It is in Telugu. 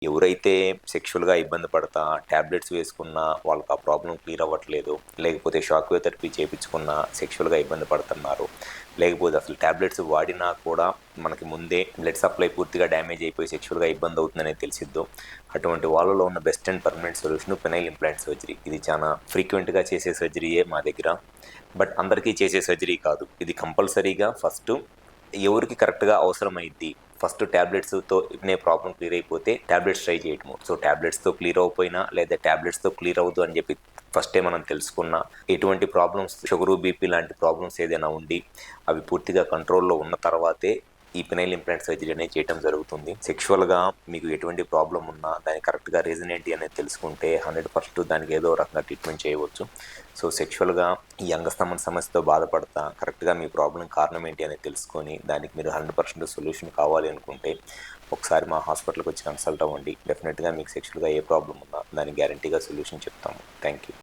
ఎవరైతే సెక్షువల్‌గా ఇబ్బంది పడతా టాబ్లెట్స్ వేసుకున్నా వాళ్ళకి ఆ ప్రాబ్లమ్ క్లియర్ అవ్వట్లేదు, లేకపోతే షాక్ వేవ్ థెరపీ చేపించుకున్నా సెక్షువల్‌గా ఇబ్బంది పడుతున్నారు, లేకపోతే అసలు టాబ్లెట్స్ వాడినా కూడా మనకి ముందే బ్లడ్ సప్లై పూర్తిగా డ్యామేజ్ అయిపోయి సెక్షువల్‌గా ఇబ్బంది అవుతుందనేది తెలిసిద్దో, అటువంటి వాళ్ళలో ఉన్న best and permanent solution penile implant surgery. ఇది చాలా ఫ్రీక్వెంట్‌గా చేసే సర్జరీయే మా దగ్గర. బట్ అందరికీ చేసే సర్జరీ కాదు. ఇది కంపల్సరీగా ఫస్టు ఎవరికి కరెక్ట్‌గా అవసరమైద్ది. ఫస్ట్ టాబ్లెట్స్‌తో ప్రాబ్లమ్ క్లియర్ అయిపోతే టాబ్లెట్స్ ట్రై చేయటము. సో, టాబ్లెట్స్‌తో క్లియర్ అవ్వకపోయినా లేదా టాబ్లెట్స్‌తో క్లియర్ అవ్వదు అని చెప్పి ఫస్టే మనం తెలుసుకున్నా, ఎటువంటి ప్రాబ్లమ్స్ షుగరు, బీపీ లాంటి ప్రాబ్లమ్స్ ఏదైనా ఉండి అవి పూర్తిగా కంట్రోల్‌లో ఉన్న తర్వాతే ఈ పెనైల్ ఇంప్లాంట్ సర్జరీ అనేది చేయటం జరుగుతుంది. సెక్షువల్‌గా మీకు ఎటువంటి ప్రాబ్లమ్ ఉన్నా దానికి కరెక్ట్‌గా రీజన్ ఏంటి అనేది తెలుసుకుంటే 100% దానికి ఏదో రకంగా ట్రీట్మెంట్ చేయవచ్చు. సో, సెక్షువల్‌గా ఈ అంగస్తంభన సమస్యతో బాధపడతా కరెక్ట్‌గా మీ ప్రాబ్లమ్ కారణం ఏంటి అనేది తెలుసుకొని దానికి మీరు 100% సొల్యూషన్ కావాలి అనుకుంటే ఒకసారి మా హాస్పిటల్‌కి వచ్చి కన్సల్ట్ అవ్వండి. డెఫినిట్‌గా మీకు సెక్షువల్‌గా ఏ ప్రాబ్లమ్ ఉన్నా దానికి గ్యారంటీగా సొల్యూషన్ చెప్తాము. Thank you.